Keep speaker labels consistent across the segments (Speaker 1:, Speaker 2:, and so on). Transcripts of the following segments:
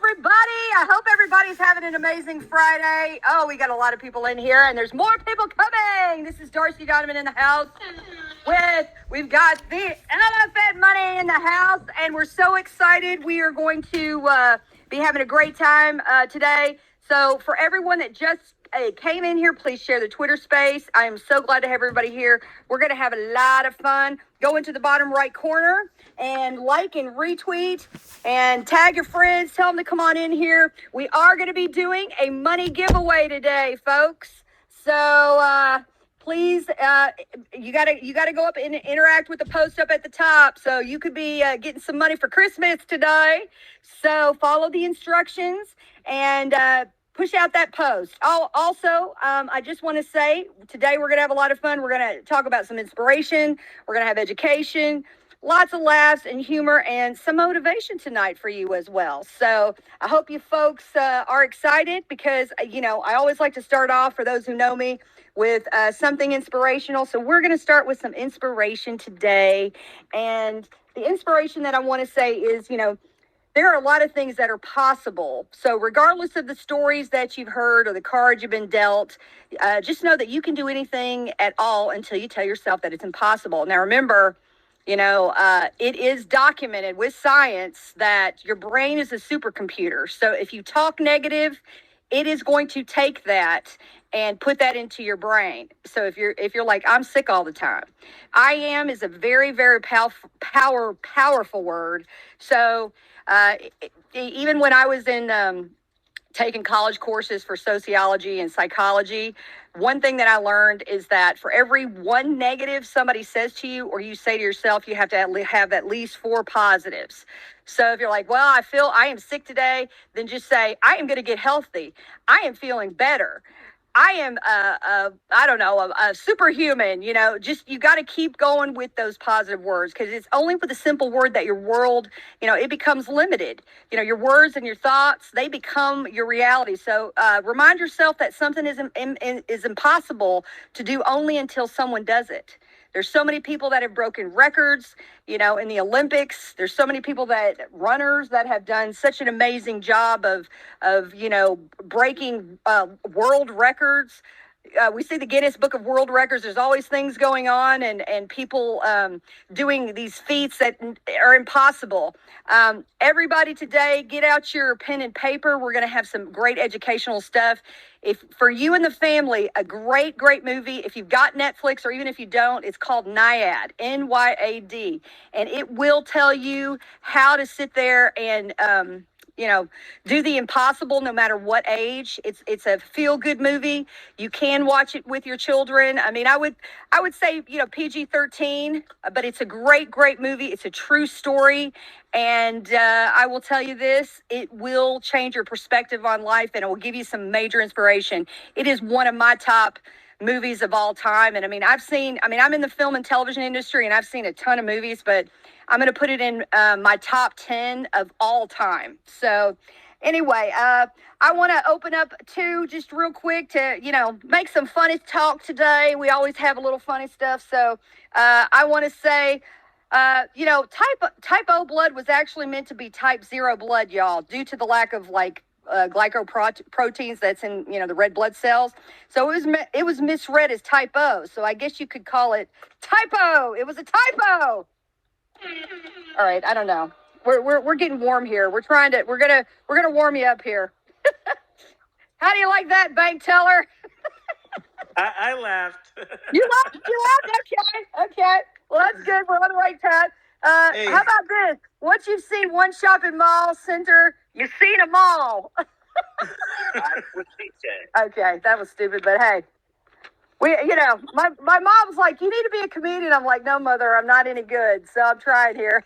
Speaker 1: everybody. I hope everybody's having an amazing Friday. Oh, we got a lot of people in here, and there's more people coming. This is Darcy Donovan in the house. We've got the elephant money in the house, and we're so excited. We are going to be having a great time today. So for everyone that just came in here, please share the Twitter space. I am so glad to have everybody here. We're going to have a lot of fun. Go into the bottom right corner and like and retweet and tag your friends. Tell them to come on in here. We are going to be doing a money giveaway today, folks. So please, you gotta go up and interact with the post up at the top. So you could be getting some money for Christmas today. So follow the instructions and push out that post. Also, I just want to say today we're going to have a lot of fun. We're going to talk about some inspiration. We're going to have education, lots of laughs and humor, and some motivation tonight for you as well. So I hope you folks are excited because, I always like to start off, for those who know me, with something inspirational. So we're going to start with some inspiration today. And the inspiration that I want to say is, there are a lot of things that are possible. So regardless of the stories that you've heard or the cards you've been dealt, just know that you can do anything at all until you tell yourself that it's impossible. Now, remember, it is documented with science that your brain is a supercomputer. So if you talk negative, it is going to take that and put that into your brain. So if you're like, I'm sick all the time, I am is a very, very powerful word. So even when I was in taking college courses for sociology and psychology, one thing that I learned is that for every one negative somebody says to you or you say to yourself, you have to have at least 4 positives. So if you're like, well, I feel I am sick today, then just say, I am going to get healthy. I am feeling better. I am, a superhuman, just you got to keep going with those positive words, because it's only with a simple word that your world, it becomes limited. Your words and your thoughts, they become your reality. So remind yourself that something is impossible to do only until someone does it. There's so many people that have broken records, in the Olympics. There's so many people runners that have done such an amazing job of breaking world records. We see the Guinness Book of World Records. There's always things going on and people doing these feats that are impossible. Everybody today, get out your pen and paper. We're going to have some great educational stuff. If for you and the family, a great movie, if you've got Netflix or even if you don't, it's called NYAD, N-Y-A-D. And it will tell you how to sit there and do the impossible no matter what age. It's a feel-good movie. You can watch it with your children. I mean, I would say, PG-13, but it's a great movie. It's a true story. And I will tell you this, it will change your perspective on life and it will give you some major inspiration. It is one of my top movies of all time. And I'm in the film and television industry and I've seen a ton of movies, but I'm going to put it in my top 10 of all time. So anyway, I want to open up to just real quick to, make some funny talk today. We always have a little funny stuff. So I want to say, type O blood was actually meant to be type 0 blood, y'all, due to the lack of glycoproteins that's in the red blood cells. So it was misread as type O. So I guess you could call it typo. It was a typo. All right, I don't know. We're getting warm here. We're gonna warm you up here. How do you like that, bank teller?
Speaker 2: I laughed.
Speaker 1: You laughed? Okay. Well, that's good. We're on the right track.
Speaker 2: Hey.
Speaker 1: How about this? Once you've seen one shopping mall center, you've seen them all.
Speaker 2: That's what she said.
Speaker 1: Okay, that was stupid, but hey. My mom was like, you need to be a comedian. I'm like, no, mother, I'm not any good. So I'm trying here.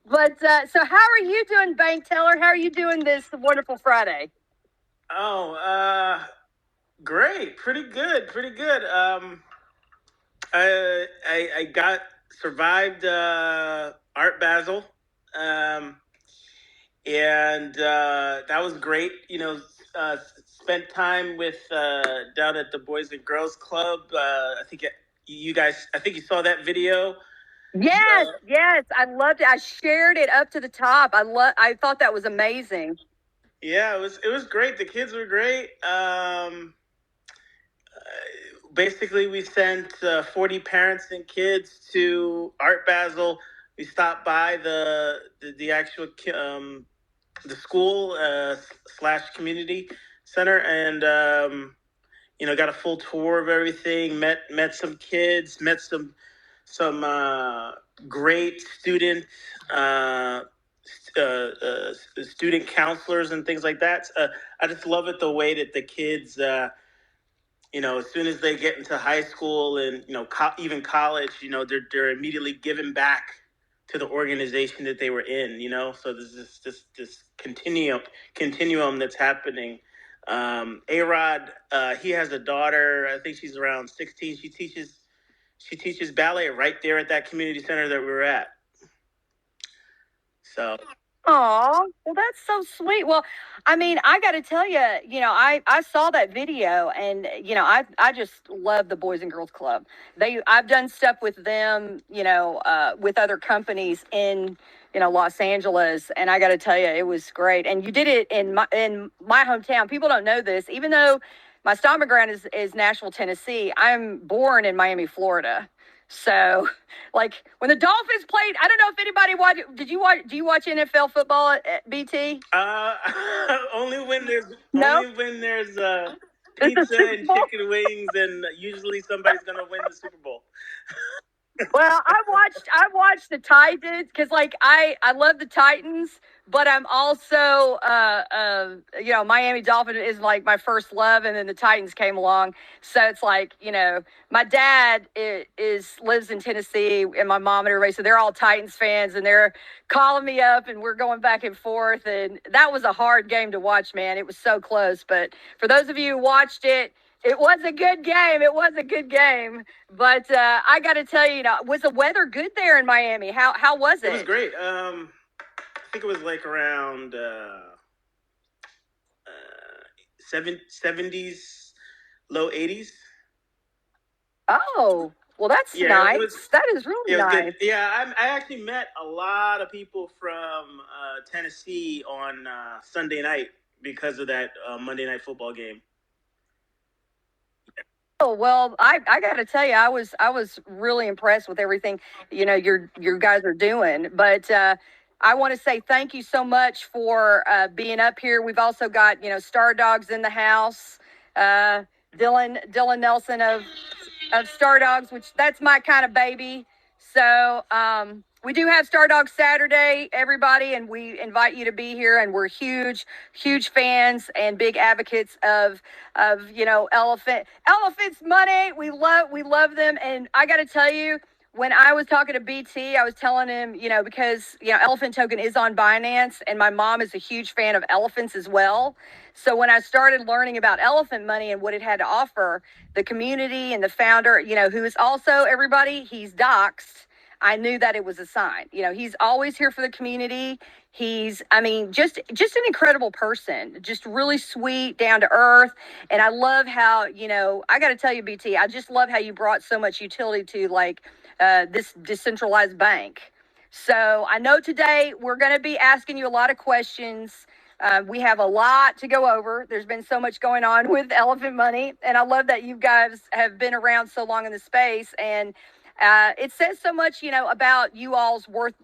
Speaker 1: But so how are you doing, bank teller? How are you doing this wonderful Friday?
Speaker 2: Oh, great. Pretty good. I survived Art Basel. And that was great. Spent time with down at the Boys and Girls Club. I think you saw that video.
Speaker 1: Yes, yes, I loved it. I shared it up to the top. I thought that was amazing.
Speaker 2: Yeah, it was great. The kids were great. Basically, we sent 40 parents and kids to Art Basel. We stopped by the actual the school slash community center, and got a full tour of everything. Met some kids. Met some great uh, student counselors and things like that. I just love it the way that the kids. As soon as they get into high school and even college, they're immediately given back to the organization that they were in. So there's this continuum that's happening. A Rod, he has a daughter. I think she's around 16. She teaches ballet right there at that community center that we were at. So
Speaker 1: Oh, well, that's so sweet. Well, I mean, I got to tell you, I saw that video, and I just love the Boys and Girls Club. I've done stuff with them, with other companies in Los Angeles, and I got to tell you, it was great. And you did it in my hometown. People don't know this, even though my stomping ground is Nashville, Tennessee. I'm born in Miami, Florida. So, like when the Dolphins played, I don't know if anybody watched. Did you watch? Do you watch NFL football at BT?
Speaker 2: only when there's
Speaker 1: No.
Speaker 2: only when there's pizza and chicken wings, and usually somebody's gonna win the Super Bowl.
Speaker 1: Well, I watched the Titans because like I love the Titans, but I'm also Miami Dolphin is like my first love, and then the Titans came along, so it's like my dad lives in Tennessee, and my mom and everybody, so they're all Titans fans, and they're calling me up, and we're going back and forth, and that was a hard game to watch, man. It was so close, but for those of you who watched it. It was a good game. It was a good game. But I got to tell you, was the weather good there in Miami? How was it?
Speaker 2: It was great. I think it was like around 70s, low 80s.
Speaker 1: Oh, well, that's nice. That is really nice.
Speaker 2: Good. Yeah, I actually met a lot of people from Tennessee on Sunday night because of that Monday Night Football game.
Speaker 1: Oh well, I got to tell you, I was really impressed with everything your guys are doing. But I want to say thank you so much for being up here. We've also got Star Dogs in the house. Uh, Dylan Nelson of Star Dogs, which that's my kind of baby. So we do have Star Dogs Saturday, everybody, and we invite you to be here. And we're huge fans and big advocates of elephants money. We love them, and I got to tell you. When I was talking to BT, I was telling him, because Elephant Token is on Binance, and my mom is a huge fan of elephants as well. So when I started learning about elephant money and what it had to offer, the community and the founder, who is also everybody, he's doxxed. I knew that it was a sign. He's always here for the community. I mean, just an incredible person, just really sweet, down to earth. And I love how, I got to tell you, BT, I just love how you brought so much utility to like this decentralized bank. So I know today we're going to be asking you a lot of questions. We have a lot to go over. There's been so much going on with elephant money, and I love that you guys have been around so long in the space. And it says so much, about you all's worth,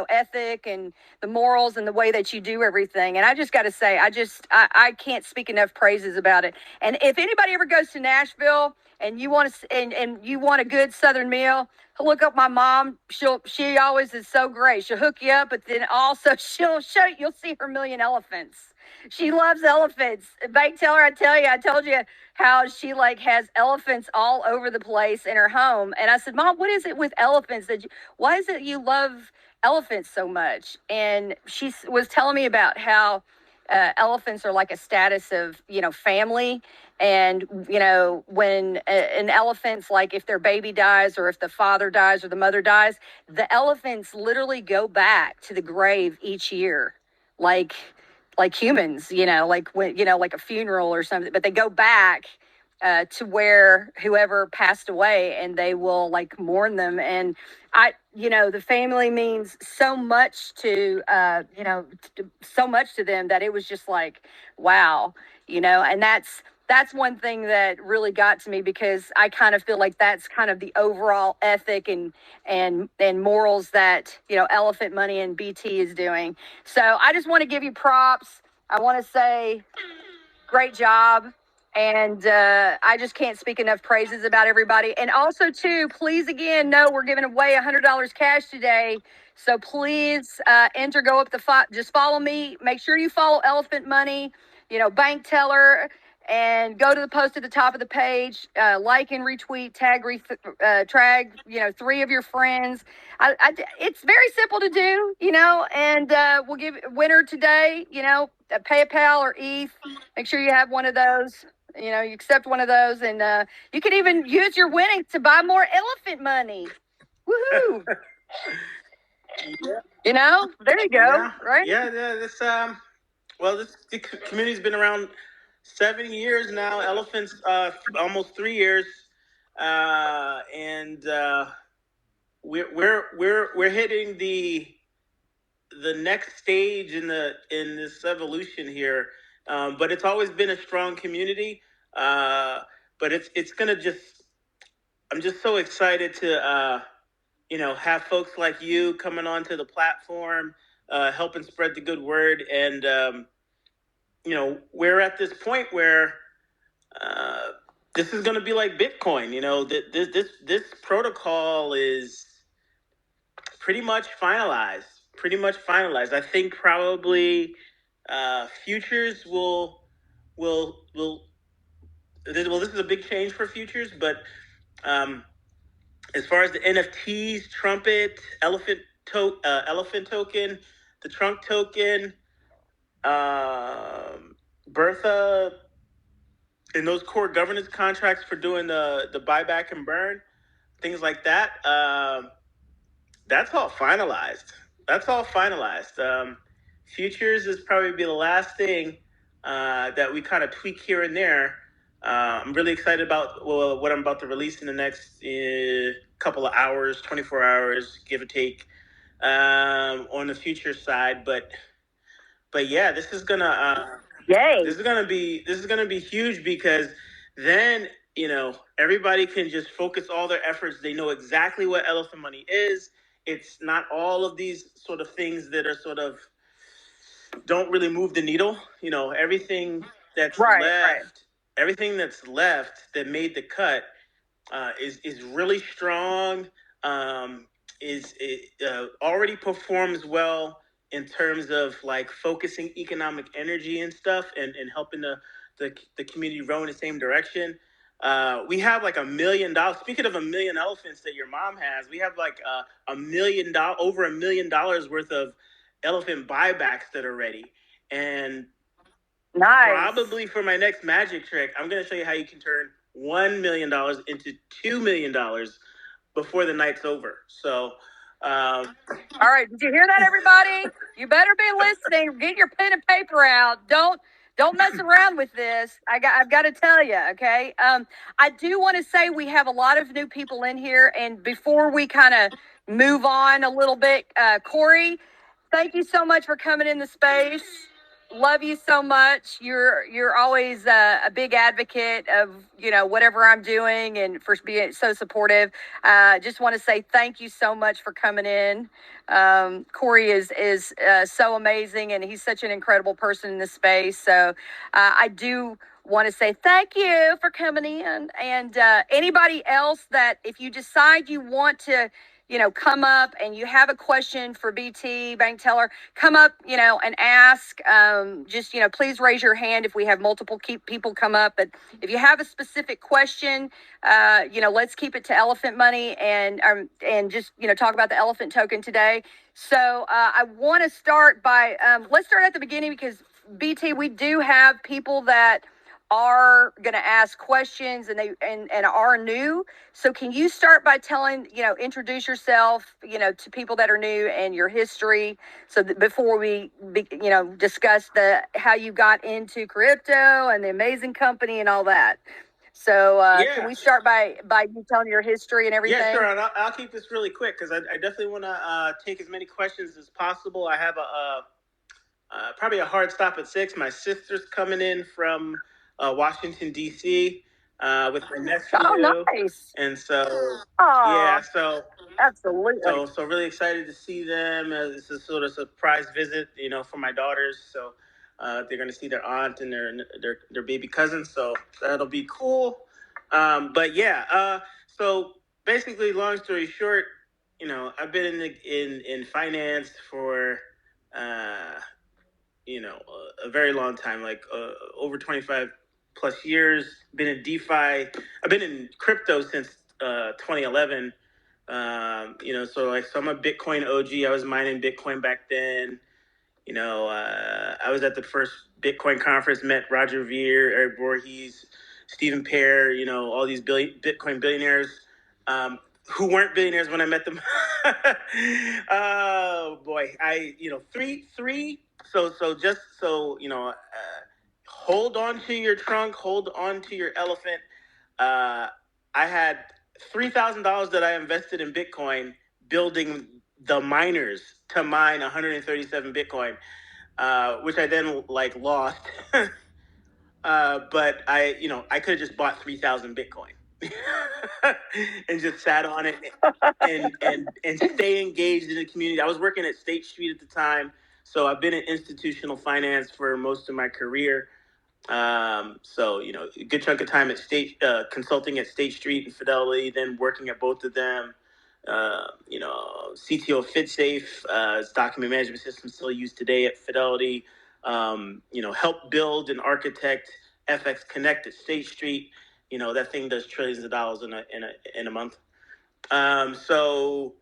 Speaker 1: ethic and the morals and the way that you do everything. And I just got to say, I can't speak enough praises about it. And if anybody ever goes to Nashville and you want to, and you want a good Southern meal, look up my mom. She always is so great. She'll hook you up, but then also you'll see her million elephants. She loves elephants. Bank teller, I told you how she like has elephants all over the place in her home. And I said, Mom, what is it with elephants why is it you love elephants so much? And she was telling me about how elephants are like a status of, family. And, when an elephant's like, if their baby dies or if the father dies or the mother dies, the elephants literally go back to the grave each year. Like humans, like when, like a funeral or something, but they go back to where whoever passed away, and they will like mourn them. And the family means so much to, so much to them, that it was just like, wow, and that's one thing that really got to me, because I kind of feel like that's kind of the overall ethic and morals that, Elephant Money and BT is doing. So I just want to give you props. I want to say great job. And I just can't speak enough praises about everybody. And also, too, please, again, know we're giving away $100 cash today. So please enter, go up just follow me. Make sure you follow Elephant Money, bank teller, and go to the post at the top of the page. Like and retweet, tag, three of your friends. It's very simple to do, and we'll give winner today, PayPal or ETH. Make sure you have one of those. You accept one of those, and you can even use your winnings to buy more elephant money. Woohoo! There you go.
Speaker 2: Yeah,
Speaker 1: right?
Speaker 2: Yeah, this the community's been around 7 years now. Elephants, almost 3 years, and we're hitting the next stage in this evolution here. But it's always been a strong community. But it's gonna just I'm just so excited to have folks like you coming onto the platform, helping spread the good word. And we're at this point where this is going to be like Bitcoin. This protocol is pretty much finalized. I think probably futures will. This is a big change for futures, but as far as the NFTs, Trumpet, Elephant token, the Trunk token, Bertha, and those core governance contracts for doing the buyback and burn, things like that. That's all finalized. Futures is probably be the last thing that we kind of tweak here and there. I'm really excited about what I'm about to release in the next couple of hours, 24 hours, give or take, on the future side. But yeah, this is gonna be huge, because then everybody can just focus all their efforts. They know exactly what Elephant Money is. It's not all of these sort of things that are sort of don't really move the needle. Everything that's left, everything that's left that made the cut is really strong. Is already performs well in terms of like focusing economic energy and stuff, and helping the community row in the same direction. We have like $1 million. Speaking of 1 million elephants that your mom has, we have like over $1 million worth of elephant buybacks that are ready. And probably for my next magic trick, I'm going to show you how you can turn $1 million into $2 million before the night's over. So, all
Speaker 1: right. Did you hear that, everybody? You better be listening. Get your pen and paper out. Don't mess around with this. I've got to tell you, okay? I do want to say we have a lot of new people in here, and before we kind of move on a little bit, Corey, thank you so much for coming in the space. Love you so much. You're always a big advocate of whatever I'm doing, and for being so supportive. Just want to say thank you so much for coming in. Corey is so amazing, and he's such an incredible person in this space. So I do want to say thank you for coming in. And anybody else that, if you decide you want to come up and you have a question for BT, bank teller, come up, and ask. Just, please raise your hand if we have multiple people come up. But if you have a specific question, let's keep it to elephant money, and just, talk about the elephant token today. So I want to start by, let's start at the beginning, because BT, we do have people that are going to ask questions, and they are new. So can you start by telling, introduce yourself, to people that are new, and your history, so that before we discuss how you got into crypto and the amazing company and all that. So
Speaker 2: Yeah.
Speaker 1: can we start by you telling your history and everything?
Speaker 2: Yeah, sure. And I'll keep this really quick because I definitely want to take as many questions as possible. I have probably a hard stop at 6. My sister's coming in from Washington, D.C. With my nephew.
Speaker 1: Oh, nice.
Speaker 2: And so,
Speaker 1: Aw,
Speaker 2: yeah, so
Speaker 1: absolutely.
Speaker 2: so really excited to see them. This is sort of a surprise visit, for my daughters. So they're going to see their aunt and their baby cousin. So that'll be cool. But yeah, so basically, long story short, I've been in finance for a very long time, like over 25 plus years. Been in DeFi. I've been in crypto since 2011. So I'm a Bitcoin OG. I was mining Bitcoin back then. I was at the first Bitcoin conference, met Roger Ver, Eric Voorhees, Stephen Pear, all these Bitcoin billionaires who weren't billionaires when I met them. Oh boy, three. So just so hold on to your trunk, hold on to your elephant. I had $3,000 that I invested in Bitcoin, building the miners to mine 137 Bitcoin, which I then lost. But I could have just bought 3,000 Bitcoin and just sat on it and stay engaged in the community. I was working at State Street at the time, so I've been in institutional finance for most of my career. So a good chunk of time at consulting at State Street and Fidelity, then working at both of them. CTO FitSafe, it's document management system still used today at Fidelity. Help build and architect FX Connect at State Street. That thing does trillions of dollars in a month. So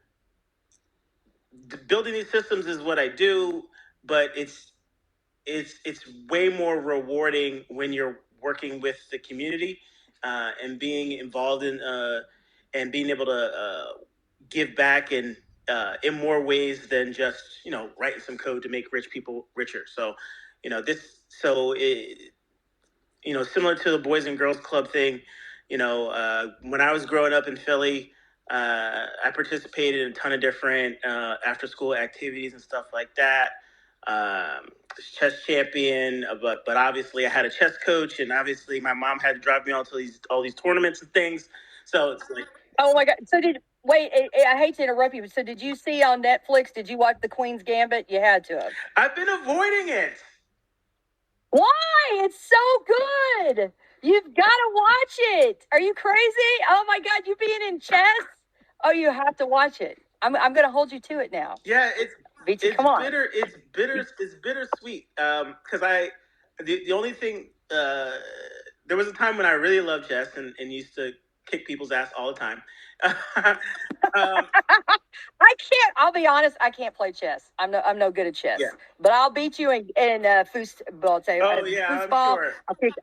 Speaker 2: building these systems is what I do, but it's way more rewarding when you're working with the community and being involved in and being able to give back in more ways than just writing some code to make rich people richer. So similar to the Boys and Girls Club thing, when I was growing up in Philly, I participated in a ton of different after school activities and stuff like that. Chess champion, but obviously I had a chess coach, and obviously my mom had to drive me all these tournaments and things. So it's like,
Speaker 1: oh my God! So I hate to interrupt you, but so did you see on Netflix? Did you watch The Queen's Gambit? You had to have.
Speaker 2: I've been avoiding it.
Speaker 1: Why? It's so good. You've got to watch it. Are you crazy? Oh my God! You being in chess? Oh, you have to watch it. I'm going to hold you to it now.
Speaker 2: Yeah,
Speaker 1: BT, come on.
Speaker 2: It's bittersweet. Because the only thing, there was a time when I really loved chess and used to kick people's ass all the time.
Speaker 1: I can't. I'll be honest. I can't play chess. I'm no good at chess. Yeah. But I'll beat you in foosball. I'll tell you.
Speaker 2: Oh yeah,
Speaker 1: foosball.
Speaker 2: I'm sure.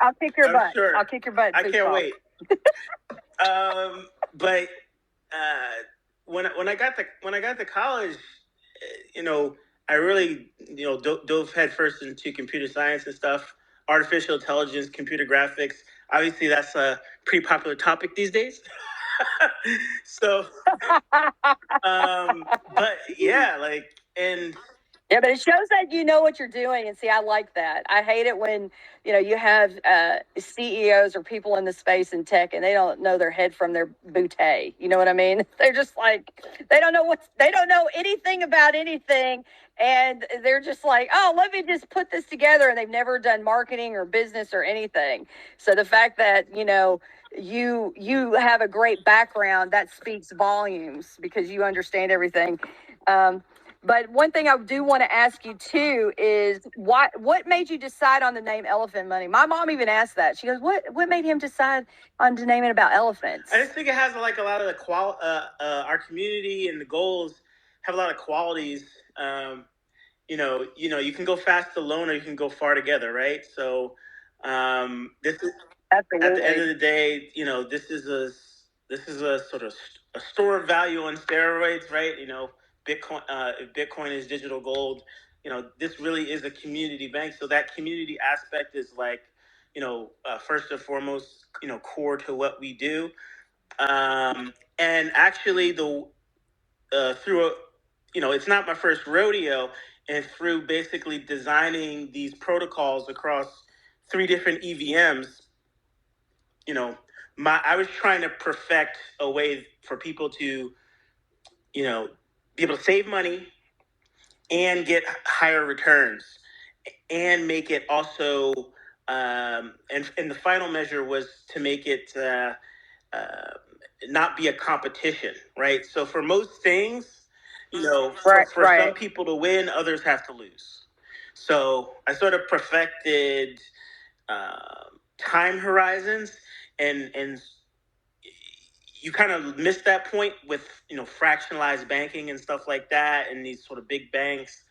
Speaker 1: I'll kick your butt.
Speaker 2: Sure.
Speaker 1: I'll kick your butt.
Speaker 2: I can't wait. But when I got to college, I really dove headfirst into computer science and stuff, artificial intelligence, computer graphics. Obviously, that's a pretty popular topic these days. So, but yeah,
Speaker 1: yeah, but it shows that you know what you're doing. And see, I like that. I hate it when, you have CEOs or people in the space in tech and they don't know their head from their bootay. You know what I mean? They're just like, they don't know anything about anything. And they're just like, oh, let me just put this together. And they've never done marketing or business or anything. So the fact that, you have a great background, that speaks volumes because you understand everything. But one thing I do want to ask you too is what made you decide on the name Elephant Money? My mom even asked that. She goes, "What made him decide on to name it about elephants?"
Speaker 2: I just think it has a lot of the our community and the goals have a lot of qualities. You can go fast alone or you can go far together, right? So this is
Speaker 1: Absolutely.
Speaker 2: At the end of the day, this is a sort of a store of value on steroids, right? Bitcoin, if Bitcoin is digital gold, this really is a community bank. So that community aspect is first and foremost, core to what we do. And actually, through it's not my first rodeo, and through basically designing these protocols across three different EVMs, I was trying to perfect a way for people to, be able to save money and get higher returns, and make it also, and the final measure was to make it uh, not be a competition, right? So for most things, for some people to win, others have to lose. So I sort of perfected time horizons, and you kind of miss that point with fractionalized banking and stuff like that, and these sort of big banks.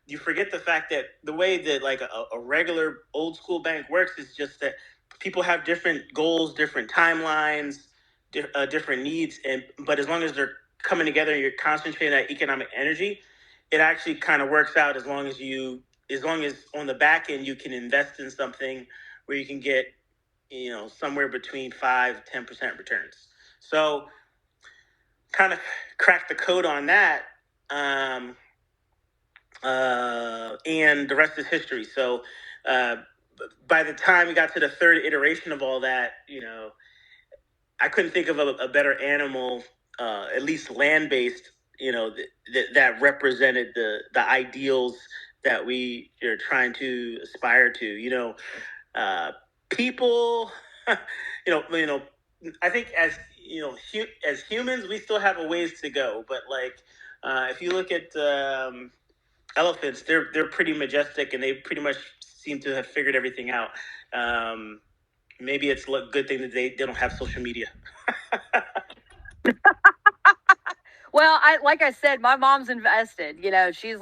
Speaker 2: You forget the fact that the way that like a regular old school bank works is just that people have different goals, different timelines, different needs, but as long as they're coming together and you're concentrating that economic energy, it actually kind of works out. As long as on the back end you can invest in something where you can get somewhere between 5-10% returns. So kind of cracked the code on that. And the rest is history. So by the time we got to the third iteration of all that, I couldn't think of a better animal, at least land based, that represented the ideals that we are trying to aspire to. People, I think as humans, we still have a ways to go. But like, if you look at elephants, they're pretty majestic, and they pretty much seem to have figured everything out. Maybe it's a good thing that they don't have social media.
Speaker 1: Well, like I said, my mom's invested. She's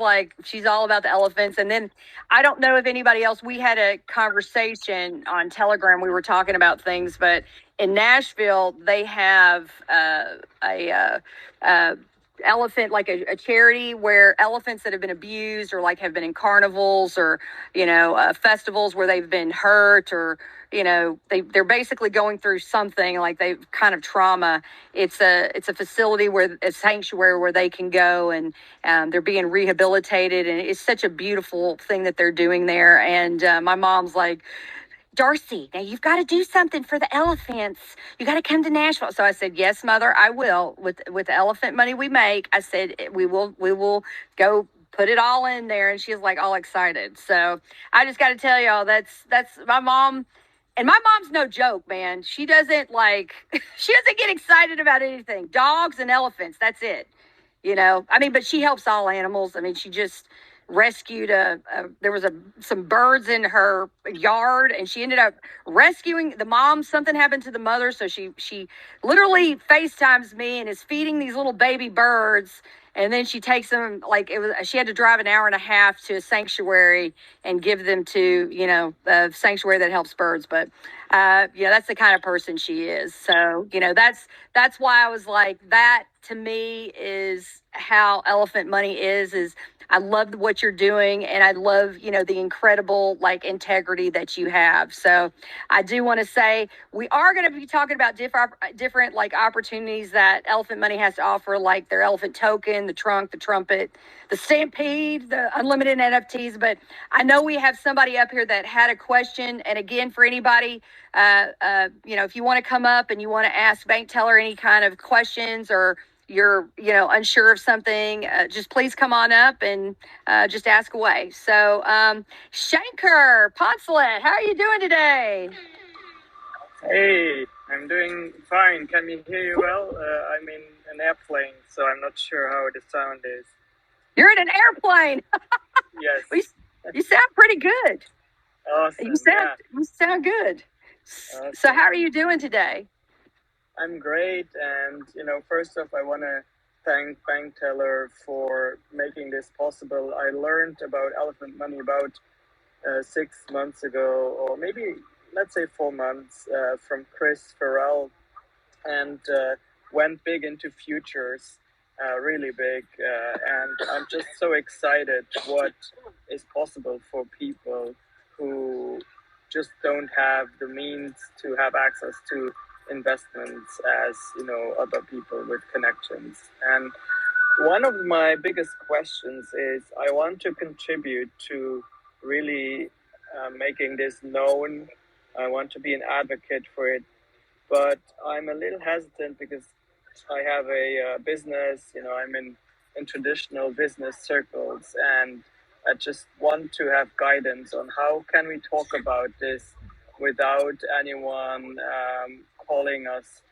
Speaker 1: all about the elephants. And then I don't know if anybody else. We had a conversation on Telegram. We were talking about things, but in Nashville, they have a elephant, like a charity where elephants that have been abused, or like have been in carnivals, or festivals where they've been hurt, or they're basically going through something like they've kind of trauma. It's a facility, where a sanctuary where they can go, and they're being rehabilitated, and it's such a beautiful thing that they're doing there. And my mom's like, Darcy, now you've got to do something for the elephants. You got to come to Nashville. So I said, yes, mother, I will. With the elephant money we make, I said, we will go put it all in there. And she's like all excited. So I just got to tell y'all, that's my mom. And my mom's no joke, man. She doesn't she doesn't get excited about anything. Dogs and elephants, that's it. But she helps all animals. She just rescued there was some birds in her yard, and she ended up rescuing the mom. Something happened to the mother, so she literally FaceTimes me and is feeding these little baby birds. And then she takes them, she had to drive an hour and a half to a sanctuary and give them to, the sanctuary that helps birds. But, that's the kind of person she is. So, that's why I was like, that to me is how elephant money is I love what you're doing, and I love, the incredible integrity that you have. So I do want to say we are going to be talking about different opportunities that Elephant Money has to offer, like their elephant token, the trunk, the trumpet, the stampede, the unlimited NFTs. But I know we have somebody up here that had a question. And again, for anybody, if you want to come up and you want to ask Bank Teller any kind of questions, or you're unsure of something, just please come on up and just ask away. So Shanker Poncelet, how are you doing today?
Speaker 3: Hey, I'm doing fine. Can you hear you well? I'm in an airplane, so I'm not sure how the sound is.
Speaker 1: You're in an airplane.
Speaker 3: Yes.
Speaker 1: You sound pretty good.
Speaker 3: Awesome.
Speaker 1: You sound good. Awesome. So how are you doing today?
Speaker 3: I'm great, and first off, I want to thank Bank Teller for making this possible. I learned about Elephant Money about 6 months ago, or maybe let's say 4 months, from Chris Farrell, and went big into futures, really big, and I'm just so excited what is possible for people who just don't have the means to have access to investments as other people with connections. And one of my biggest questions is I want to contribute to really making this known. I want to be an advocate for it, but I'm a little hesitant because I have a business. I'm in traditional business circles, and I just want to have guidance on how can we talk about this without anyone calling us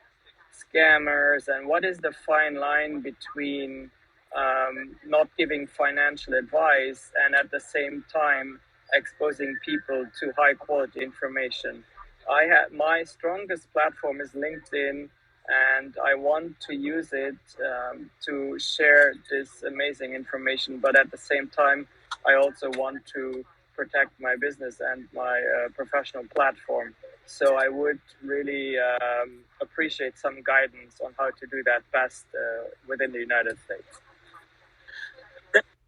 Speaker 3: scammers, and what is the fine line between not giving financial advice and at the same time exposing people to high quality information. My strongest platform is LinkedIn, and I want to use it to share this amazing information, but at the same time I also want to protect my business and my professional platform. So I would really appreciate some guidance on how to do that best within the United States.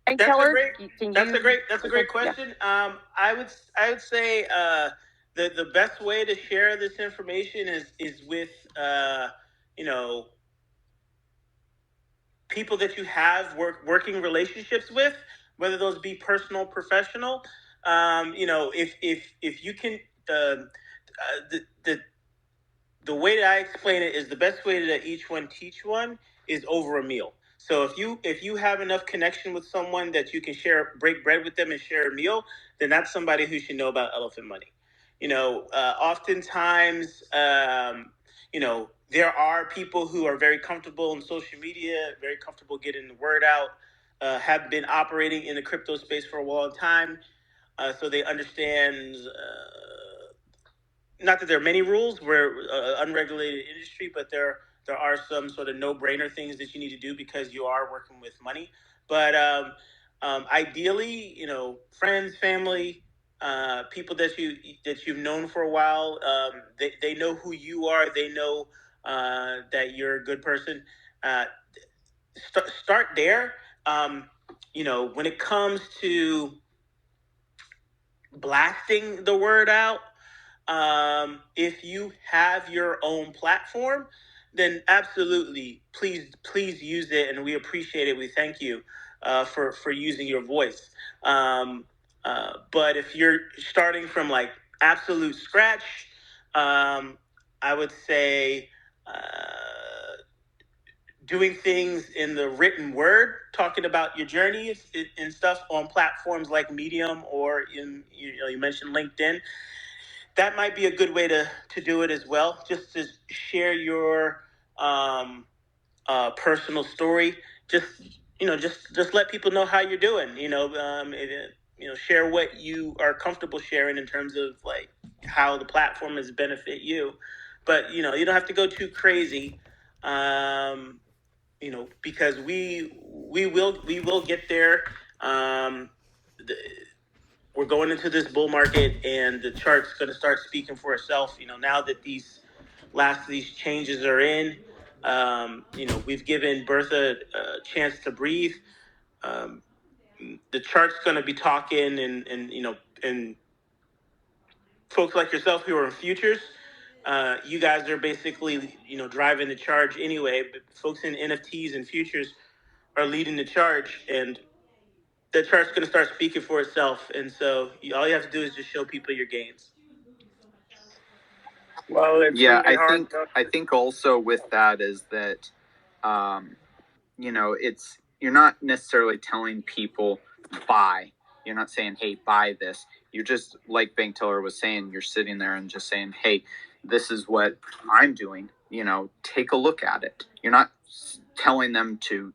Speaker 2: That's a great question. Yeah. I would say the best way to share this information is with people that you have working relationships with, whether those be personal, professional. If you can, the way that I explain it is the best way that each one teach one is over a meal. So if you have enough connection with someone that you can break bread with them and share a meal, then that's somebody who should know about elephant money. Oftentimes, there are people who are very comfortable in social media, very comfortable getting the word out, have been operating in the crypto space for a long time, so they understand. Not that there are many rules. We're unregulated industry, but there are some sort of no-brainer things that you need to do because you are working with money. But ideally, friends, family, people that you've known for a while, they know who you are. They know that you're a good person. Start there. When it comes to blasting the word out, if you have your own platform, then absolutely, please use it, and we appreciate it. We thank you for using your voice. But if you're starting from like absolute scratch, I would say doing things in the written word, talking about your journeys and stuff on platforms like Medium or you mentioned LinkedIn. That might be a good way to do it as well. Just to share your personal story. Just let people know how you're doing. Share what you are comfortable sharing in terms of like how the platform has benefit you. But you don't have to go too crazy. Because we will get there. We're going into this bull market, and the chart's going to start speaking for itself. Now that these changes are in, we've given Bertha a chance to breathe. The chart's going to be talking, and folks like yourself who are in futures, you guys are basically driving the charge anyway. But folks in NFTs and futures are leading the charge, and the chart's going to start speaking for itself. And so all you have to do is just show people your gains.
Speaker 3: Well, it's really
Speaker 4: I think also with that is that, it's, you're not necessarily telling people buy. You're not saying, hey, buy this. You're just, like Bank Teller was saying, you're sitting there and just saying, hey, this is what I'm doing. Take a look at it. You're not telling them to,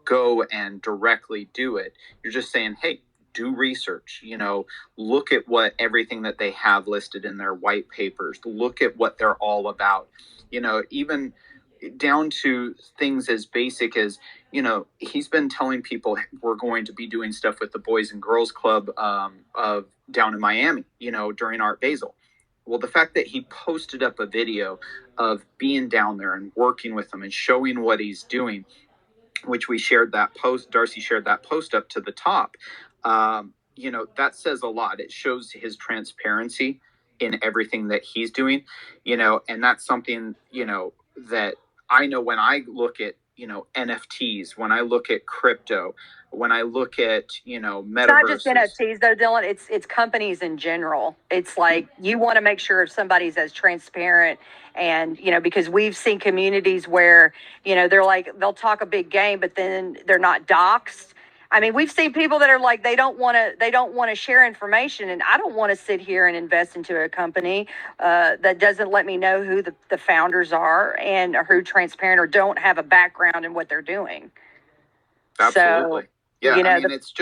Speaker 4: go and directly do it. You're just saying, hey, do research, look at everything that they have listed in their white papers, look at what they're all about, even down to things as basic as, he's been telling people we're going to be doing stuff with the Boys and Girls Club of down in Miami, during Art Basel. Well, the fact that he posted up a video of being down there and working with them and showing what he's doing, which we shared that post, Darcy shared that post up to the top, that says a lot. It shows his transparency in everything that he's doing, and that's something, that I know when I look at, NFTs, when I look at crypto, when I look at, metaverses.
Speaker 1: It's not just NFTs though, Dylan. It's companies in general. It's like you want to make sure if somebody's as transparent and because we've seen communities where they're like they'll talk a big game, but then they're not doxxed. I mean, we've seen people that are like they don't want to share information, and I don't want to sit here and invest into a company that doesn't let me know who the founders are and or who transparent or don't have a background in what they're doing.
Speaker 4: Absolutely.
Speaker 1: So,
Speaker 4: yeah, I mean, it's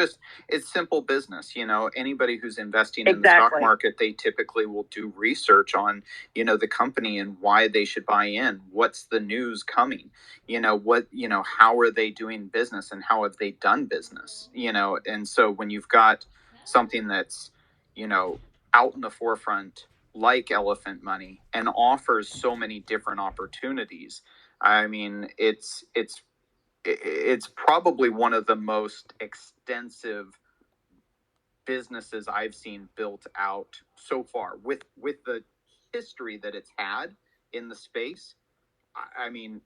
Speaker 4: simple business. Anybody who's investing in the stock market, they typically will do research on, the company and why they should buy in. What's the news coming? How are they doing business and how have they done business? And so when you've got something that's, out in the forefront like Elephant Money and offers so many different opportunities, I mean, it's probably one of the most extensive businesses I've seen built out so far with the history that it's had in the space. I mean,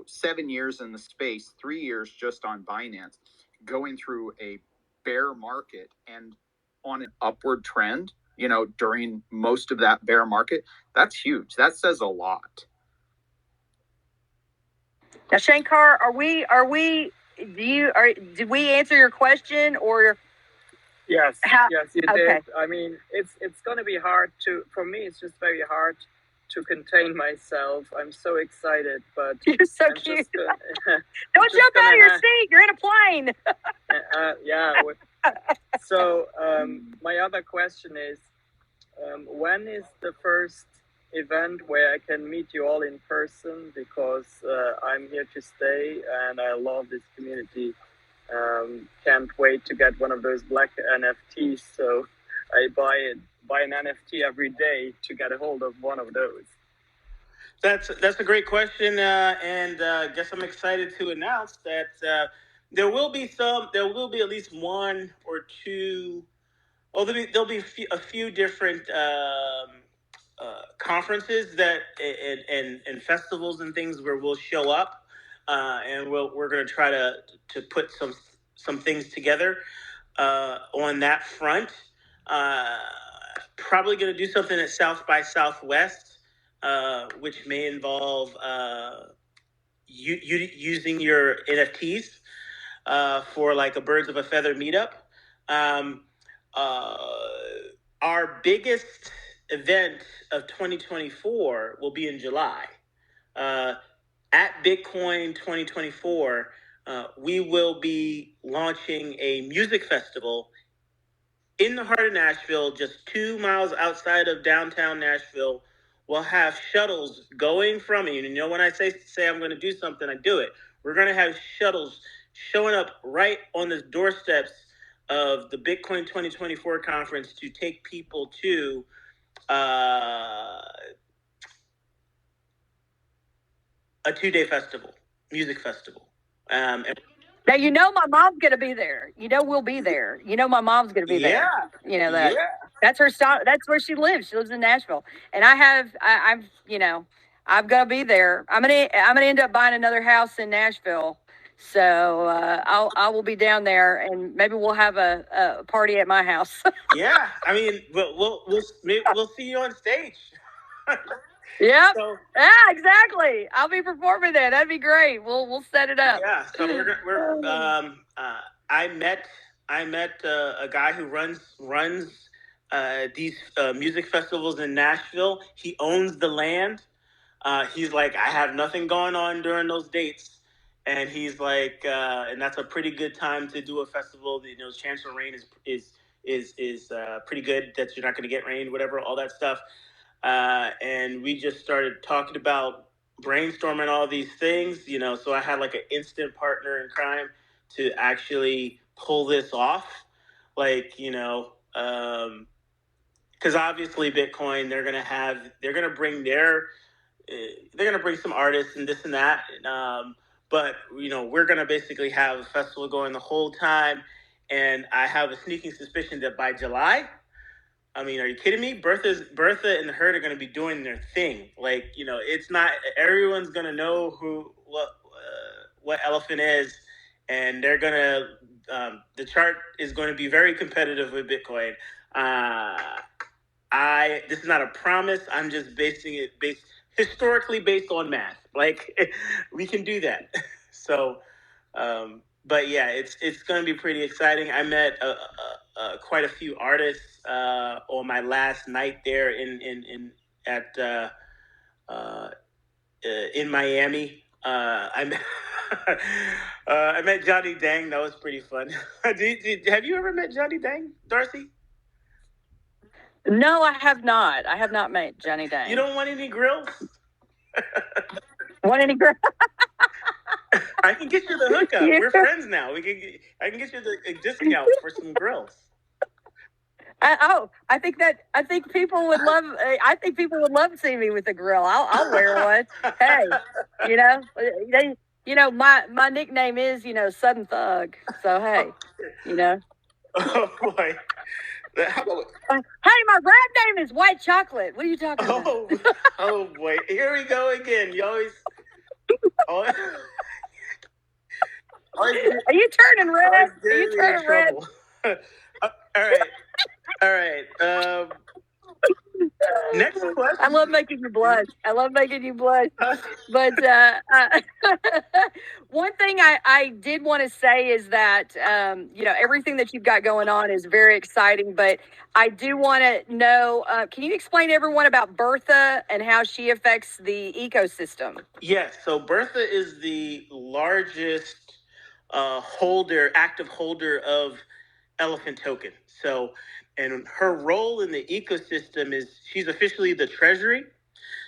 Speaker 4: 7 years in the space, 3 years just on Binance, going through a bear market and on an upward trend, during most of that bear market. That's huge. That says a lot.
Speaker 1: Now, Shankar, did we answer your question or?
Speaker 3: Yes, yes, you
Speaker 1: okay.
Speaker 3: did. I mean, it's going to be hard for me, it's just very hard to contain myself. I'm so excited, but
Speaker 1: you're so
Speaker 3: I'm
Speaker 1: cute.
Speaker 3: Don't
Speaker 1: jump out of your seat. You're in a plane.
Speaker 3: Yeah. So my other question is, when is the first event where I can meet you all in person? Because I'm here to stay and I love this community. Can't wait to get one of those black NFTs. So I buy an NFT every day to get a hold of one of those.
Speaker 2: That's a great question, and guess I'm excited to announce that there will be at least one or two. Oh, there'll be a few different conferences that and festivals and things where we'll show up, and we're going to try to put some things together on that front. Probably going to do something at South by Southwest, which may involve using your NFTs for like a birds of a feather meetup. Our biggest event of 2024 will be in July. At Bitcoin 2024, we will be launching a music festival in the heart of Nashville, just 2 miles outside of downtown Nashville. We'll have shuttles going from it. When I say I'm going to do something, I do it. We're going to have shuttles showing up right on the doorsteps of the Bitcoin 2024 conference to take people to a 2-day festival, music festival.
Speaker 1: Now my mom's gonna be there. We'll be there. My mom's gonna be there. That. Yeah. That's her style. That's where she lives. She lives in Nashville, and I'm gonna be there. I'm gonna end up buying another house in Nashville. So I will be down there, and maybe we'll have a party at my house.
Speaker 2: Yeah, I mean, we'll see you on stage.
Speaker 1: Yep. Yeah, exactly. I'll be performing there. That'd be great. We'll set it up.
Speaker 2: Yeah. So I met a guy who runs these music festivals in Nashville. He owns the land. He's like, I have nothing going on during those dates, and he's like, and that's a pretty good time to do a festival. Chance for rain is pretty good. That you're not going to get rain, whatever, all that stuff. And we just started talking about brainstorming all these things, so I had like an instant partner in crime to actually pull this off. Because obviously Bitcoin, they're going to bring some artists and this and that. But we're going to basically have a festival going the whole time. And I have a sneaking suspicion that by July, I mean, are you kidding me? Bertha and the herd are going to be doing their thing. Like, it's not everyone's going to know what elephant is, and they're going to the chart is going to be very competitive with Bitcoin. This is not a promise. I'm just basing it historically based on math. Like, we can do that. So, but yeah, it's going to be pretty exciting. I met quite a few artists on my last night there in Miami. I met Johnny Dang. That was pretty fun. Have you ever met Johnny Dang, Darcy?
Speaker 1: No, I have not. I have not met Johnny Dang.
Speaker 2: You don't want any grills?
Speaker 1: Want any grills?
Speaker 2: I can get you the hookup. Yeah. We're friends now. I can get you a discount for some grills.
Speaker 1: I think people would love. I think people would love seeing me with a grill. I'll wear one. Hey, my nickname is Southern Thug. So hey,
Speaker 2: Oh boy. How about?
Speaker 1: Hey, my rap name is White Chocolate. What are you talking about?
Speaker 2: Oh boy. Here we go again. You always.
Speaker 1: Are you turning red? Are you turning red?
Speaker 2: All right. Next question.
Speaker 1: I love making you blush. But one thing I did want to say is that, everything that you've got going on is very exciting. But I do want to know, can you explain to everyone about Bertha and how she affects the ecosystem?
Speaker 2: Yes. So Bertha is the largest active holder of elephant token. So, and her role in the ecosystem is she's officially the treasury.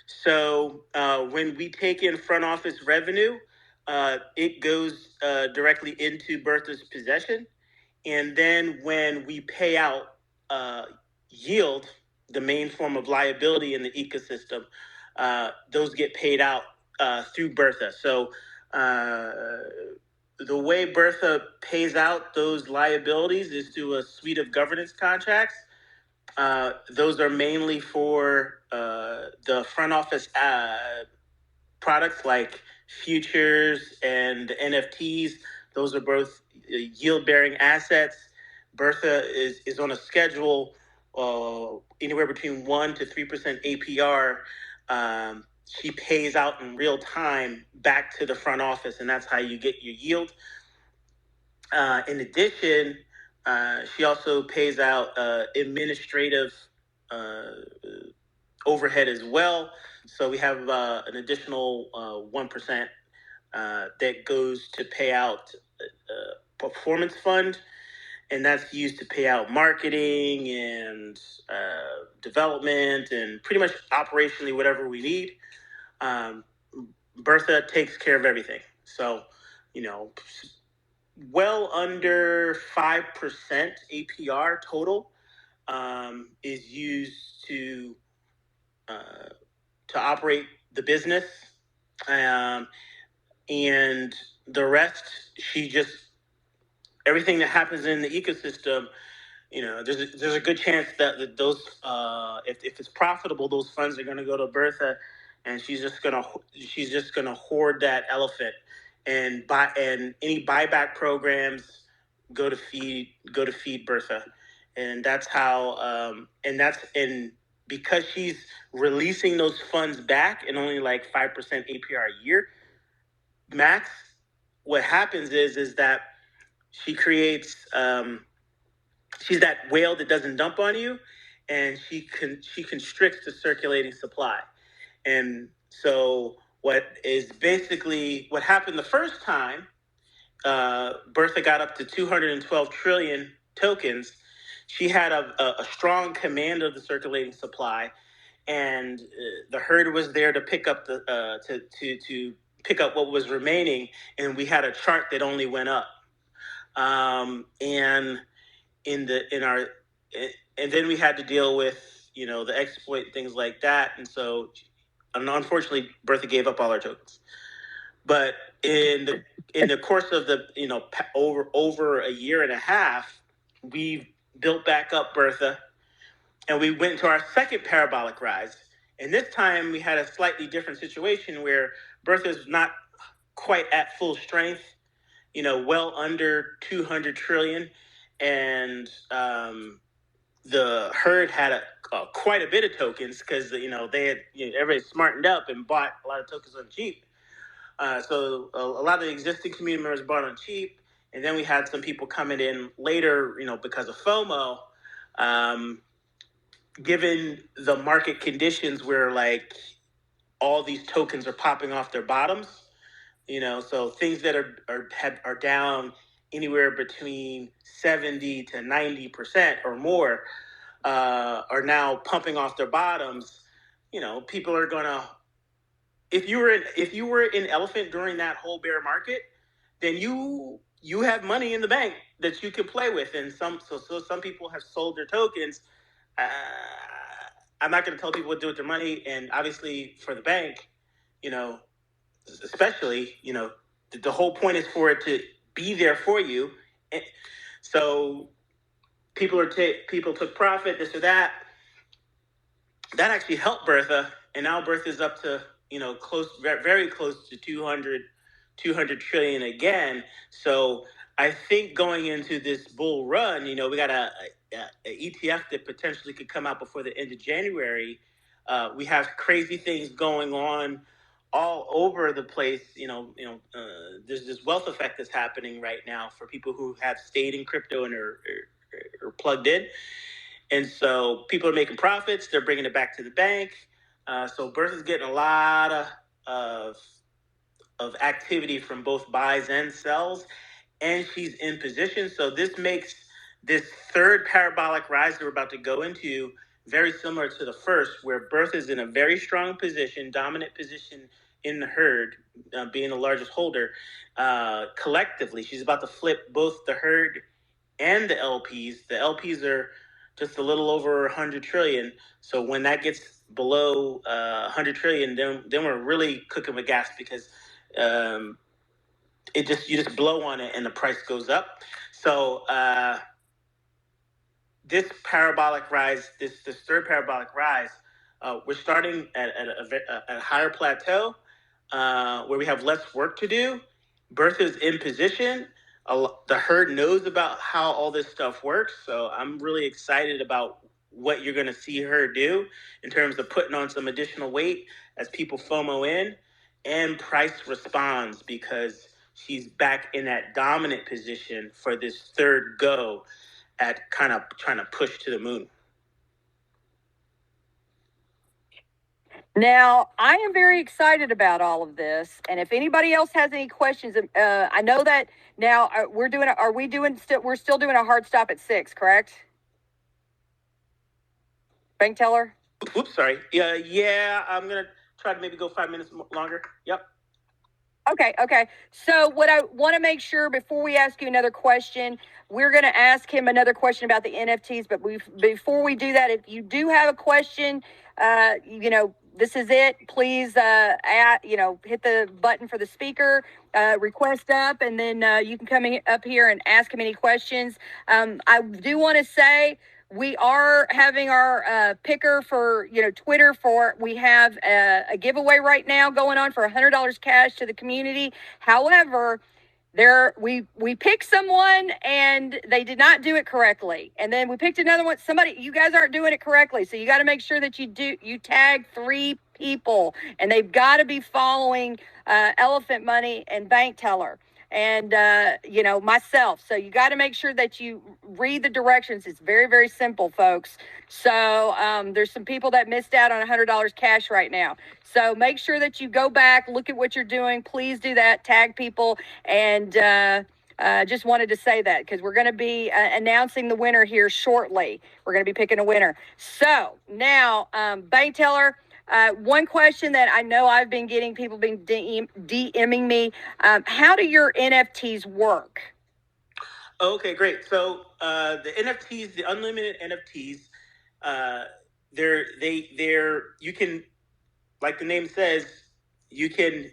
Speaker 2: So when we take in front office revenue, it goes directly into Bertha's possession. And then when we pay out yield, the main form of liability in the ecosystem, those get paid out through Bertha. So the way Bertha pays out those liabilities is through a suite of governance contracts. Those are mainly for the front office products like futures and NFTs. Those are both yield-bearing assets. Bertha is on a schedule anywhere between 1% to 3% APR. She pays out in real time back to the front office, and that's how you get your yield. In addition, she also pays out administrative overhead as well. So we have an additional 1% that goes to pay out performance fund, and that's used to pay out marketing and development and pretty much operationally whatever we need. Bertha takes care of everything. So, well under 5% APR total is used to operate the business, and the rest, everything that happens in the ecosystem, there's a good chance that those if it's profitable, those funds are going to go to Bertha, and she's just gonna hoard that elephant, and any buyback programs go to feed Bertha, and that's how and because she's releasing those funds back in only like 5% APR a year max, what happens is that she creates she's that whale that doesn't dump on you, and she constricts the circulating supply. And so what happened the first time Bertha got up to 212 trillion tokens, she had a strong command of the circulating supply, and the herd was there to pick up to pick up what was remaining, and we had a chart that only went up. And then we had to deal with the exploit and things like that, and so unfortunately Bertha gave up all our tokens. But in the course of the over a year and a half, we've built back up Bertha, And we went into our second parabolic rise. And this time we had a slightly different situation where Bertha's not quite at full strength, well under 200 trillion. And the herd had quite a bit of tokens because, they had, everybody smartened up and bought a lot of tokens on cheap. So a lot of the existing community members bought on cheap. And then we had some people coming in later, because of FOMO. Given the market conditions where like all these tokens are popping off their bottoms, so things that are down anywhere between 70 to 90% or more are now pumping off their bottoms. People are gonna, if you were in elephant during that whole bear market, then you have money in the bank that you can play with, and some people have sold their tokens. I'm not going to tell people what to do with their money, and obviously for the bank, especially, the whole point is for it to be there for you. And so people took profit, this or that. That actually helped Bertha, and now Bertha's up to very close to 200 trillion again. So I think going into this bull run, we got a ETF that potentially could come out before the end of January. We have crazy things going on all over the place. There's this wealth effect that's happening right now for people who have stayed in crypto and are plugged in. And so people are making profits. They're bringing it back to the bank. So Bertha's getting a lot of activity from both buys and sells, and she's in position. So this makes this third parabolic rise that we're about to go into very similar to the first, where Bertha's in a very strong position, dominant position in the herd, being the largest holder. Collectively, she's about to flip both the herd and the LPs. The LPs are just a little over 100 trillion. So when that gets below 100 trillion, then we're really cooking with gas, because you just blow on it and the price goes up. So this parabolic rise, this third parabolic rise, we're starting at a higher plateau where we have less work to do. Bertha's in position. The herd knows about how all this stuff works. So I'm really excited about what you're going to see her do in terms of putting on some additional weight as people FOMO in, and price responds because she's back in that dominant position for this third go at kind of trying to push to the moon.
Speaker 1: Now, I am very excited about all of this, and if anybody else has any questions, I know that now we're still doing a hard stop at 6, correct? Bank teller?
Speaker 2: Oops, sorry. Yeah, I'm gonna try to maybe go 5 minutes longer. Yep.
Speaker 1: Okay. So what I want to make sure before we ask you another question, we're going to ask him another question about the NFTs. But before we do that, if you do have a question, this is it. Please, hit the button for the speaker, request up, and then you can come up here and ask him any questions. I do want to say, we are having our picker for Twitter we have a giveaway right now going on for $100 cash to the community. However, we picked someone and they did not do it correctly, and then we picked another one. You guys aren't doing it correctly, so you got to make sure that you tag 3 people, and they've got to be following Elephant Money and Bank Teller and myself. So you got to make sure that you read the directions. It's very, very simple, folks. So there's some people that missed out on $100 cash right now. So make sure that you go back, look at what you're doing. Please do that. Tag people. And just wanted to say that because we're going to be announcing the winner here shortly. We're going to be picking a winner. So now, Bank Teller, one question that I know I've been getting, people been DMing me. How do your NFTs work?
Speaker 2: Okay, great. So the NFTs, the unlimited NFTs, you can, like the name says, you can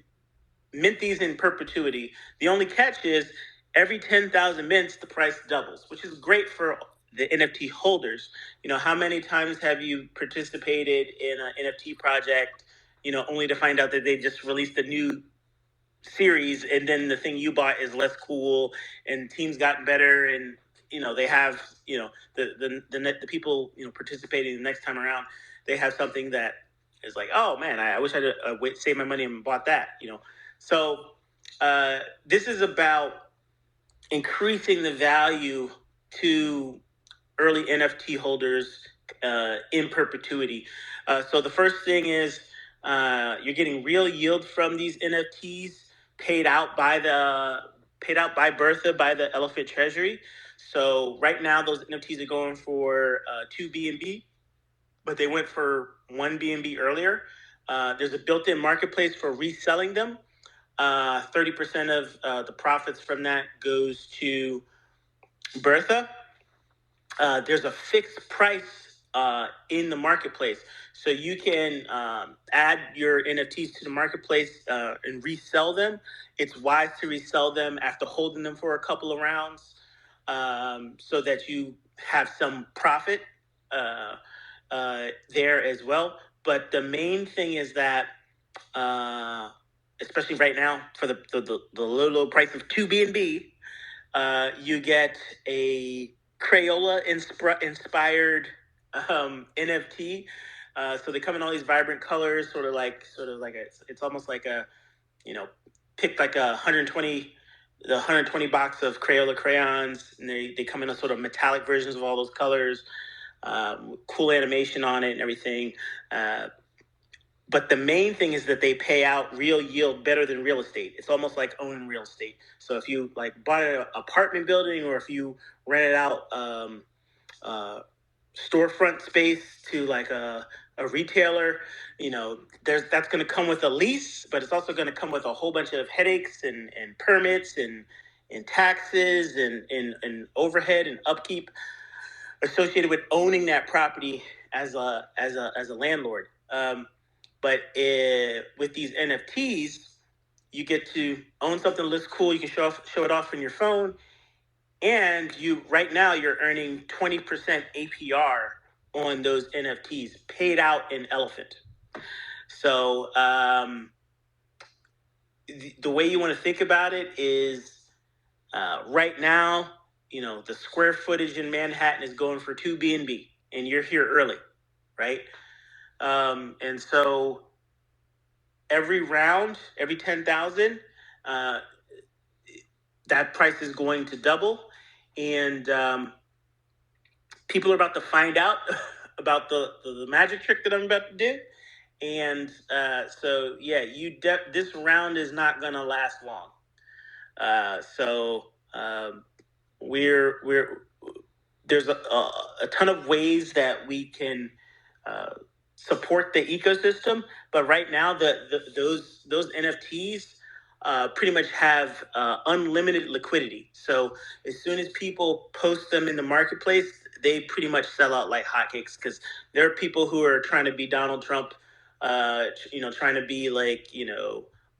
Speaker 2: mint these in perpetuity. The only catch is every 10,000 mints, the price doubles, which is great for the NFT holders. How many times have you participated in an NFT project, only to find out that they just released a new series, and then the thing you bought is less cool, and teams gotten better, and they have the people participating the next time around, they have something that is like, oh man, I wish I'd saved my money and bought that. So this is about increasing the value to early NFT holders in perpetuity. So the first thing is you're getting real yield from these NFTs paid out by Bertha, by the Elephant Treasury. So right now those NFTs are going for 2 BNB, but they went for 1 BNB earlier. There's a built-in marketplace for reselling them. 30% of the profits from that goes to Bertha. There's a fixed price in the marketplace. So you can add your NFTs to the marketplace and resell them. It's wise to resell them after holding them for a couple of rounds so that you have some profit there as well. But the main thing is that, especially right now, for the low price of 2 BNB, you get a Crayola inspired NFT. So they come in all these vibrant colors, sort of like it's almost like a, pick like 120 box of Crayola crayons, and they come in a sort of metallic versions of all those colors, cool animation on it and everything. But the main thing is that they pay out real yield better than real estate. It's almost like owning real estate. So if you bought an apartment building, or if you rented out storefront space to a retailer, that's going to come with a lease, but it's also going to come with a whole bunch of headaches and permits and taxes and overhead and upkeep associated with owning that property as a landlord. But with these NFTs, you get to own something that looks cool. You can show it off on your phone, and right now you're earning 20% APR on those NFTs paid out in Elephant. So the way you want to think about it is right now, the square footage in Manhattan is going for 2 BNB, and you're here early, right? And so every round, every 10,000, that price is going to double, and people are about to find out about the magic trick that I'm about to do. And so yeah, this round is not going to last long. There's a ton of ways that we can support the ecosystem, but right now those NFTs pretty much have unlimited liquidity. So as soon as people post them in the marketplace, they pretty much sell out like hotcakes, because there are people who are trying to be Donald Trump, trying to be like,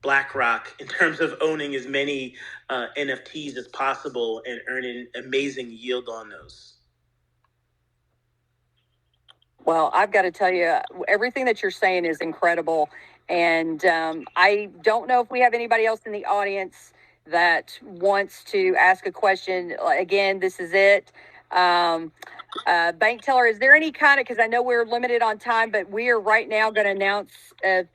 Speaker 2: BlackRock in terms of owning as many NFTs as possible and earning amazing yield on those.
Speaker 1: Well, I've got to tell you, everything that you're saying is incredible. And I don't know if we have anybody else in the audience that wants to ask a question. Again, this is it. Bank teller, is there any kind of, because I know we're limited on time, but we are right now going to announce I'm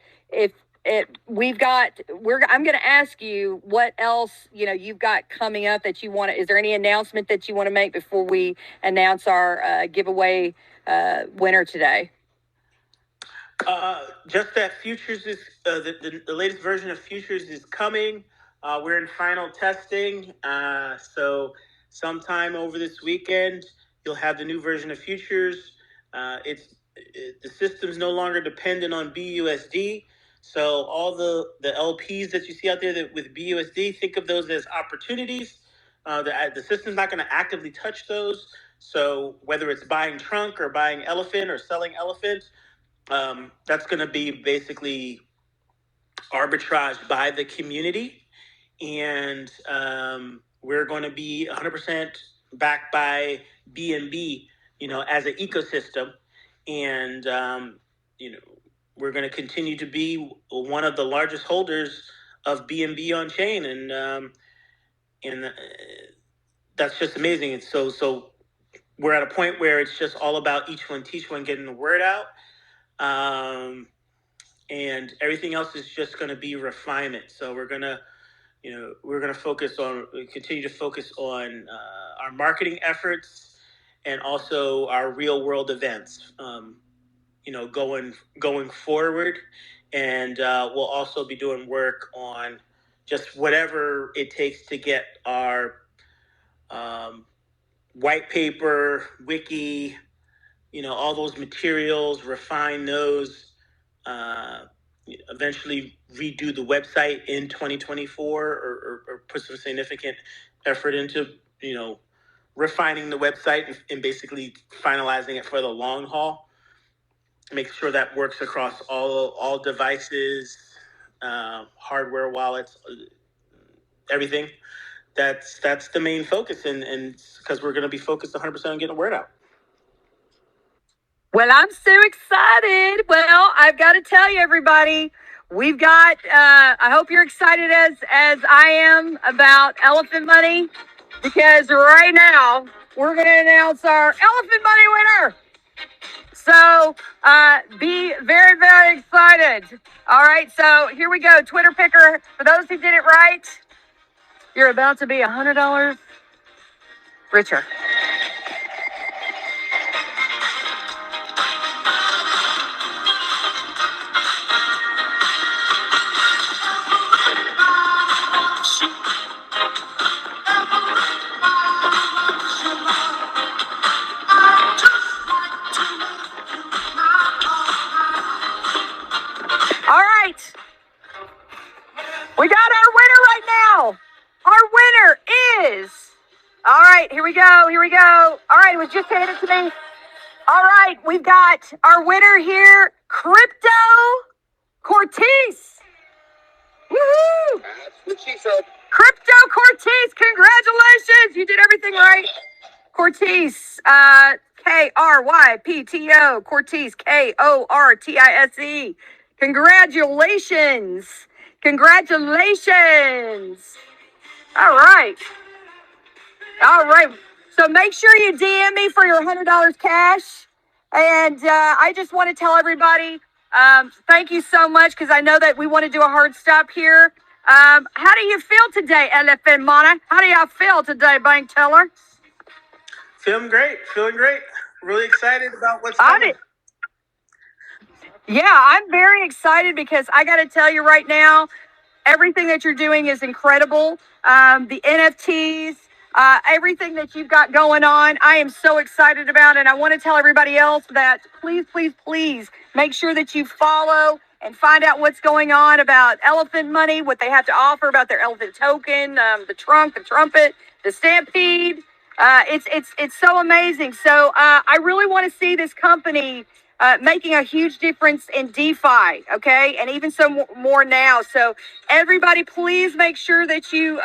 Speaker 1: going to ask you what else, you've got coming up that you want to, is there any announcement that you want to make before we announce our giveaway winner today?
Speaker 2: Just that Futures is the latest version of Futures is coming. We're in final testing, so sometime over this weekend you'll have the new version of Futures. The system's no longer dependent on BUSD, so all the LPs that you see out there with BUSD, think of those as opportunities. The system's not going to actively touch those. So whether it's buying Trunk or buying Elephant or selling Elephant, that's going to be basically arbitraged by the community, and we're going to be 100% backed by BNB, as an ecosystem. And, we're going to continue to be one of the largest holders of BNB on chain. And that's just amazing. And so we're at a point where it's just all about each one, teach one, getting the word out. And everything else is just going to be refinement. So we're going to continue to focus on our marketing efforts and also our real world events, going forward. And we'll also be doing work on just whatever it takes to get our white paper, wiki, all those materials, refine those, eventually redo the website in 2024 or put some significant effort into, refining the website and basically finalizing it for the long haul. Make sure that works across all devices, hardware, wallets, everything. That's the main focus, and because we're going to be focused 100% on getting the word out.
Speaker 1: Well, I'm so excited. Well, I've got to tell you, everybody, we've got, I hope you're excited as I am about Elephant Money, because right now we're going to announce our Elephant Money winner. So be very, very excited. All right, so here we go. Twitter picker, for those who did it right, you're about to be $100 richer. All right. We got our winner right now. Our winner is, all right, here we go. All right, it was just handed to me. All right, we've got our winner here, Crypto Cortez. Woohoo!
Speaker 5: That's what she said.
Speaker 1: Crypto Cortez, congratulations. You did everything right. Cortez, K-R-Y-P-T-O, Cortez, K-O-R-T-I-S-E. Congratulations. All right. So make sure you DM me for your $100 cash. And I just want to tell everybody, thank you so much, because I know that we want to do a hard stop here. How do you feel today, Elephant Money? How do y'all feel today, bank teller?
Speaker 2: Feeling great. Really excited about what's coming.
Speaker 1: Yeah, I'm very excited, because I got to tell you right now, everything that you're doing is incredible. The NFTs, everything that you've got going on, I am so excited about. And I want to tell everybody else that please make sure that you follow and find out what's going on about Elephant Money, what they have to offer about their elephant token, the trunk, the trumpet, the stampede. It's so amazing. So I really want to see this company making a huge difference in DeFi, okay? And even so more now. So everybody, please make sure that you,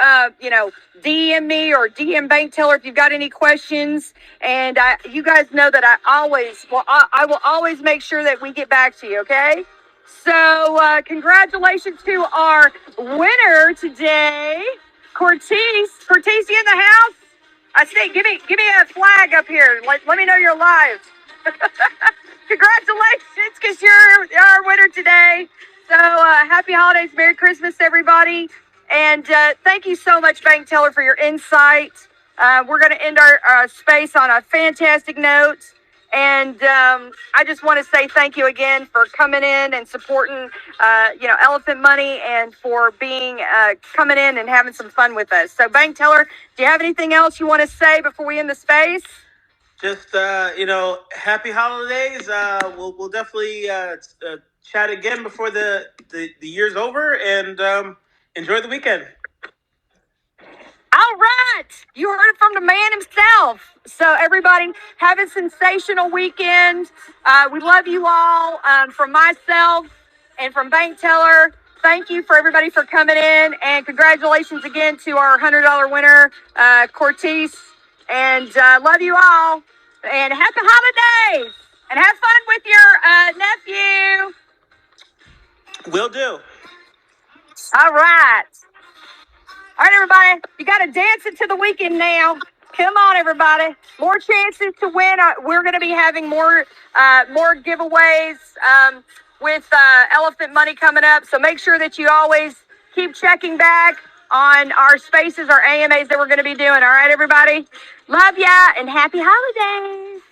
Speaker 1: DM me or DM Bank Teller if you've got any questions. And you guys know that I will always make sure that we get back to you, okay? So congratulations to our winner today, Cortez. Cortez, you in the house? I see. Give me a flag up here. Let me know you're live. Congratulations, because you're our winner today. So happy holidays, Merry Christmas, everybody. And thank you so much, Bank Teller, for your insight. We're going to end our space on a fantastic note. And I just want to say thank you again for coming in and supporting, Elephant Money, and for being coming in and having some fun with us. So, Bank Teller, do you have anything else you want to say before we end the space?
Speaker 2: Just happy holidays. We'll definitely chat again before the year's over, and enjoy the weekend.
Speaker 1: All right, you heard it from the man himself. So everybody, have a sensational weekend. We love you all. From myself and from Bank Teller, thank you for everybody for coming in, and congratulations again to our $100 winner, Cortez. And love you all. And happy holidays. And have fun with your nephew.
Speaker 2: Will do.
Speaker 1: All right. All right, everybody. You got to dance into the weekend now. Come on, everybody. More chances to win. We're going to be having more giveaways with Elephant Money coming up. So make sure that you always keep checking back on our spaces, our AMAs that we're going to be doing. All right, everybody. Love ya and happy holidays.